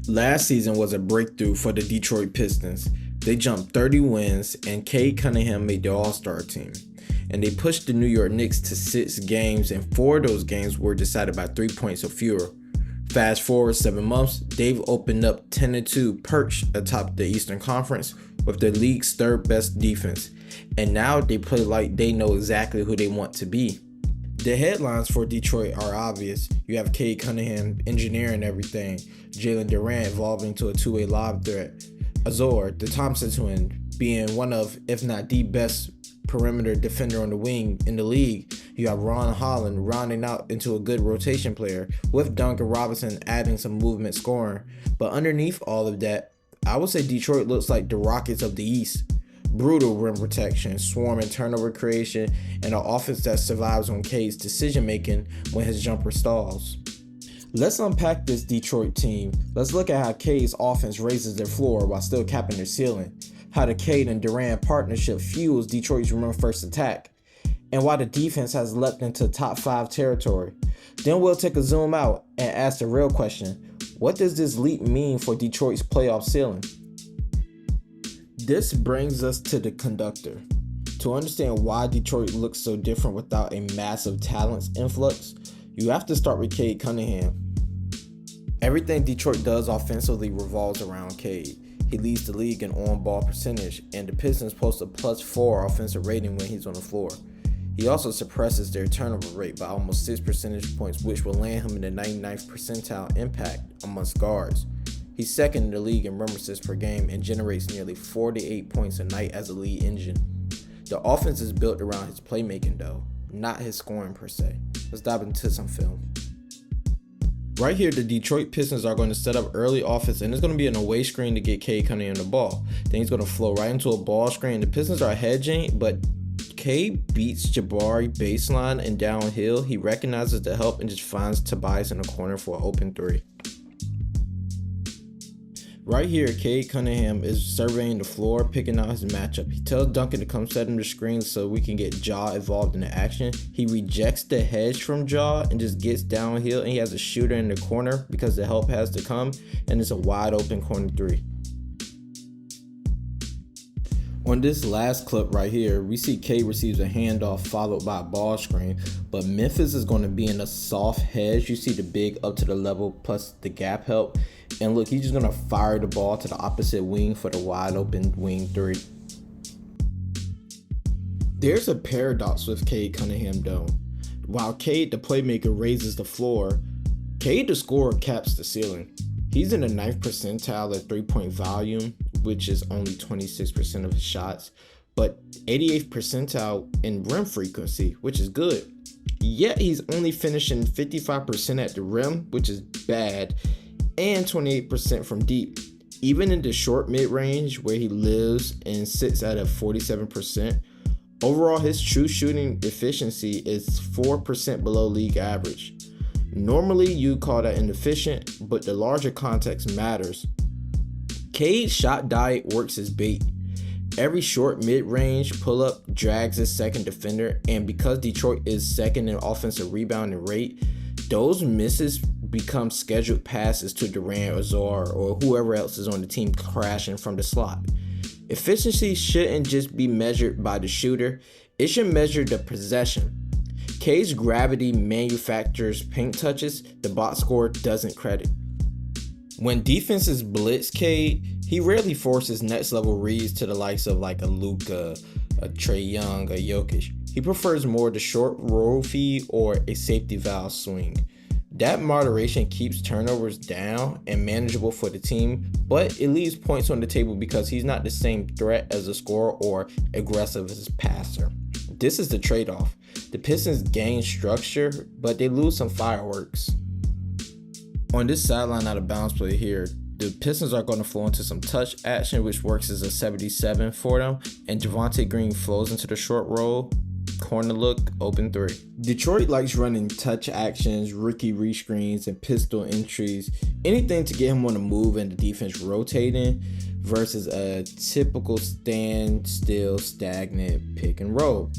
Last season was a breakthrough for the Detroit Pistons. They jumped 30 wins, and Cade Cunningham made the All-Star team. And they pushed the New York Knicks to 6 games, and 4 of those games were decided by 3 points or fewer. Fast forward 7 months, they've opened up 10-2, perched atop the Eastern Conference with the league's 3rd best defense. And now they play like they know exactly who they want to be. The headlines for Detroit are obvious. You have Cade Cunningham engineering everything, Jalen Durant evolving to a two-way lob threat, Azor, the Thompson twin, being one of, if not the best perimeter defender on the wing in the league. You have Ron Holland rounding out into a good rotation player, with Duncan Robinson adding some movement scoring. But underneath all of that, I would say Detroit looks like the Rockets of the East. Brutal rim protection, swarming turnover creation, and an offense that survives on Cade's decision making when his jumper stalls. Let's unpack this Detroit team. Let's look at how Cade's offense raises their floor while still capping their ceiling, how the Cade and Durant partnership fuels Detroit's run-first attack, and why the defense has leapt into top 5 territory. Then we'll take a zoom out and ask the real question: what does this leap mean for Detroit's playoff ceiling? This brings us to the conductor. To understand why Detroit looks so different without a massive talents influx, you have to start with Cade Cunningham. Everything Detroit does offensively revolves around Cade. He leads the league in on-ball percentage, and the Pistons post a +4 offensive rating when he's on the floor. He also suppresses their turnover rate by almost 6 percentage points, which will land him in the 99th percentile impact amongst guards. He's second in the league in rim assists per game and generates nearly 48 points a night as a lead engine. The offense is built around his playmaking though, not his scoring per se. Let's dive into some film. Right here, the Detroit Pistons are going to set up early offense, and it's going to be an away screen to get Cade Cunningham the ball. Then he's going to flow right into a ball screen. The Pistons are hedging, but Cade beats Jabari baseline and downhill. He recognizes the help and just finds Tobias in the corner for an open 3. Right here, Cade Cunningham is surveying the floor, picking out his matchup. He tells Duncan to come set him the screen so we can get Ja involved in the action. He rejects the hedge from Ja and just gets downhill, and he has a shooter in the corner because the help has to come, and it's a wide open corner 3. On this last clip right here, we see Cade receives a handoff followed by a ball screen, but Memphis is going to be in a soft hedge. You see the big up to the level plus the gap help. And look, he's just going to fire the ball to the opposite wing for the wide open wing 3. There's a paradox with Cade Cunningham though. While Cade the playmaker raises the floor, Cade the scorer caps the ceiling. He's in the 9th percentile at 3-point volume, which is only 26% of his shots, but 88th percentile in rim frequency, which is good. Yet he's only finishing 55% at the rim, which is bad, and 28% from deep. Even in the short mid-range where he lives and sits at a 47%, overall his true shooting efficiency is 4% below league average. Normally you call that inefficient, but the larger context matters. Cade's shot diet works as bait. Every short mid-range pull-up drags his second defender, and because Detroit is second in offensive rebounding rate, those misses become scheduled passes to Durant or Zor or whoever else is on the team crashing from the slot. Efficiency shouldn't just be measured by the shooter, it should measure the possession. Cade's gravity manufactures paint touches the box score doesn't credit. When defenses blitz Cade, he rarely forces next level reads to the likes of like a Luka, a Trae Young, a Jokic. He prefers more the short roll feed or a safety valve swing. That moderation keeps turnovers down and manageable for the team, but it leaves points on the table because he's not the same threat as a scorer or aggressive as a passer. This is the trade-off. The Pistons gain structure, but they lose some fireworks. On this sideline out of bounds play here, the Pistons are going to flow into some touch action, which works as a 77 for them, and Javonte Green flows into the short roll, corner look, open 3. Detroit likes running touch actions, rookie rescreens, and pistol entries, anything to get him on the move and the defense rotating versus a typical stand still stagnant pick and roll.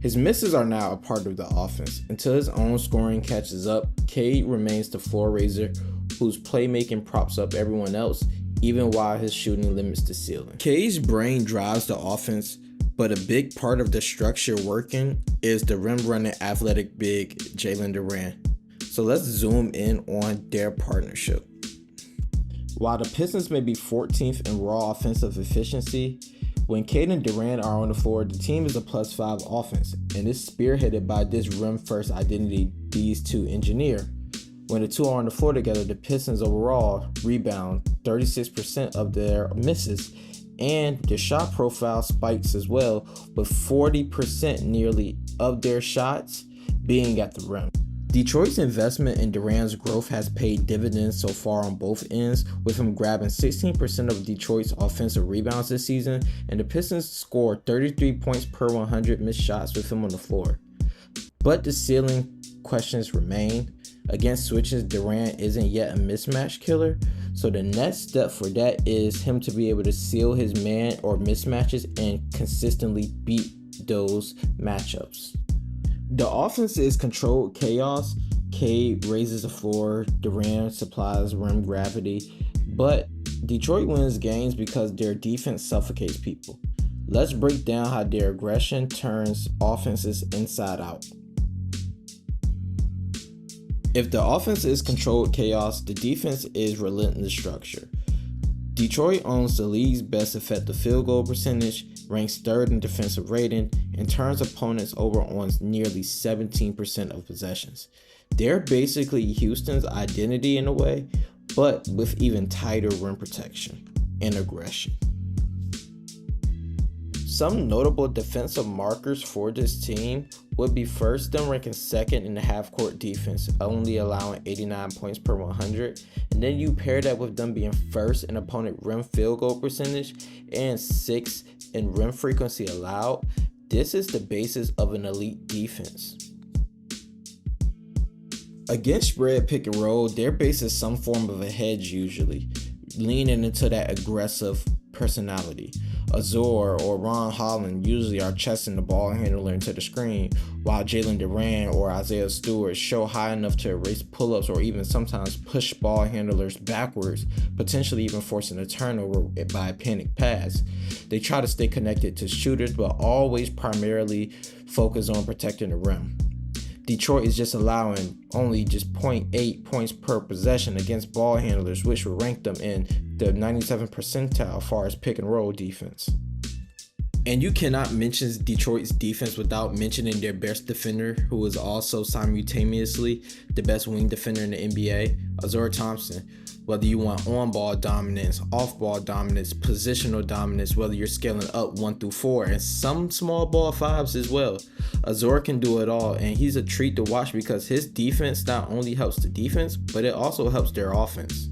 His misses are now a part of the offense. Until his own scoring catches up, Cade remains the floor raiser whose playmaking props up everyone else, even while his shooting limits the ceiling. Cade's brain drives the offense, but a big part of the structure working is the rim-running athletic big Jalen Duren. So let's zoom in on their partnership. While the Pistons may be 14th in raw offensive efficiency, when Cade and Durant are on the floor, the team is a +5 offense, and is spearheaded by this rim-first identity these two engineer. When the two are on the floor together, the Pistons overall rebound 36% of their misses, and their shot profile spikes as well, with 40% nearly of their shots being at the rim. Detroit's investment in Durant's growth has paid dividends so far on both ends, with him grabbing 16% of Detroit's offensive rebounds this season, and the Pistons scored 33 points per 100 missed shots with him on the floor. But the ceiling questions remain. Against switches, Durant isn't yet a mismatch killer, so the next step for that is him to be able to seal his man or mismatches and consistently beat those matchups. The offense is controlled chaos. Cade raises the floor, Durant supplies rim gravity, but Detroit wins games because their defense suffocates people. Let's break down how their aggression turns offenses inside out. If the offense is controlled chaos, the defense is relentless structure. Detroit owns the league's best effective field goal percentage, ranks 3rd in defensive rating, and turns opponents over on nearly 17% of possessions. They're basically Houston's identity in a way, but with even tighter rim protection and aggression. Some notable defensive markers for this team would be first, them ranking 2nd in the half-court defense, only allowing 89 points per 100, and then you pair that with them being 1st in opponent rim field goal percentage and 6th in rim frequency allowed. This is the basis of an elite defense. Against spread pick and roll, their base is some form of a hedge usually, leaning into that aggressive personality. Azor or Ron Holland usually are chesting the ball handler into the screen, while Jalen Duren or Isaiah Stewart show high enough to erase pull-ups or even sometimes push ball handlers backwards, potentially even forcing a turnover by a panic pass. They try to stay connected to shooters, but always primarily focus on protecting the rim. Detroit is just allowing only just 0.8 points per possession against ball handlers, which will rank them in the 97th percentile as far as pick and roll defense. And you cannot mention Detroit's defense without mentioning their best defender, who is also simultaneously the best wing defender in the NBA, Azor Thompson. Whether you want on-ball dominance, off-ball dominance, positional dominance, whether you're scaling up 1 through 4, and some small ball 5s as well. Azor can do it all, and he's a treat to watch because his defense not only helps the defense, but it also helps their offense.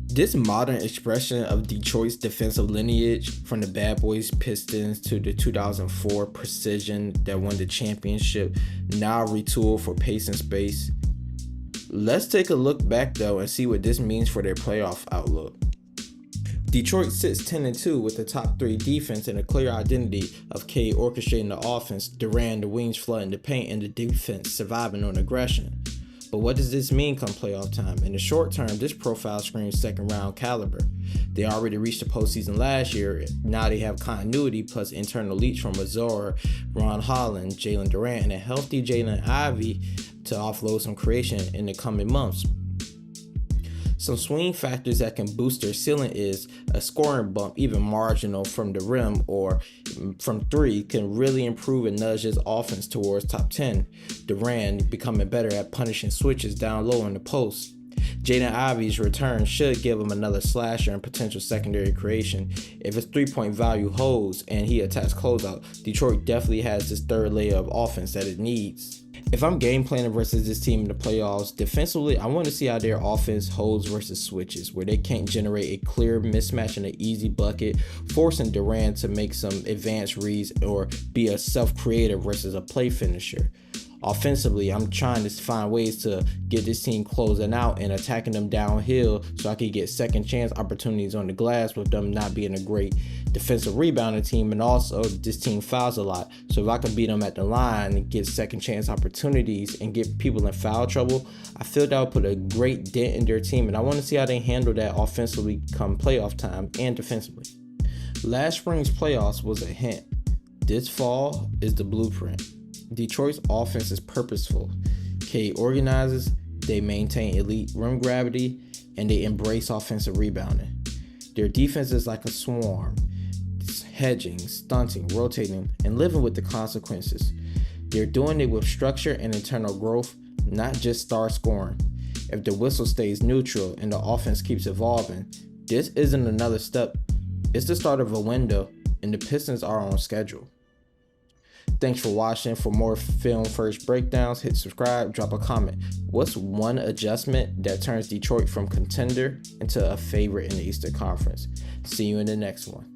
This modern expression of Detroit's defensive lineage, from the Bad Boys Pistons to the 2004 Precision that won the championship, now retooled for pace and space. Let's take a look back though and see what this means for their playoff outlook. Detroit sits 10-2 with the top 3 defense and a clear identity of Cade orchestrating the offense, Durant the wings flooding the paint, and the defense surviving on aggression. But what does this mean come playoff time? In the short term, this profile screams second round caliber. They already reached the postseason last year. Now they have continuity plus internal leads from Azor, Ron Holland, Jalen Duren, and a healthy Jalen Ivey to offload some creation in the coming months. Some swing factors that can boost their ceiling is a scoring bump, even marginal from the rim or from 3, can really improve and nudge his offense towards top 10. Durant becoming better at punishing switches down low in the post. Jaden Ivey's return should give him another slasher and potential secondary creation. If his 3-point value holds and he attacks closeout, Detroit definitely has this third layer of offense that it needs. If I'm game planning versus this team in the playoffs, defensively, I want to see how their offense holds versus switches, where they can't generate a clear mismatch and an easy bucket, forcing Durant to make some advanced reads or be a self-creator versus a play finisher. Offensively, I'm trying to find ways to get this team closing out and attacking them downhill so I can get second chance opportunities on the glass with them not being a great defensive rebounding team. And also, this team fouls a lot. So if I can beat them at the line and get second chance opportunities and get people in foul trouble, I feel that would put a great dent in their team. And I want to see how they handle that offensively come playoff time and defensively. Last spring's playoffs was a hint. This fall is the blueprint. Detroit's offense is purposeful. Cade organizes, they maintain elite rim gravity, and they embrace offensive rebounding. Their defense is like a swarm, hedging, stunting, rotating, and living with the consequences. They're doing it with structure and internal growth, not just star scoring. If the whistle stays neutral and the offense keeps evolving, this isn't another step. It's the start of a window, and the Pistons are on schedule. Thanks for watching. For more Film First breakdowns, hit subscribe, drop a comment. What's one adjustment that turns Detroit from contender into a favorite in the Eastern Conference? See you in the next one.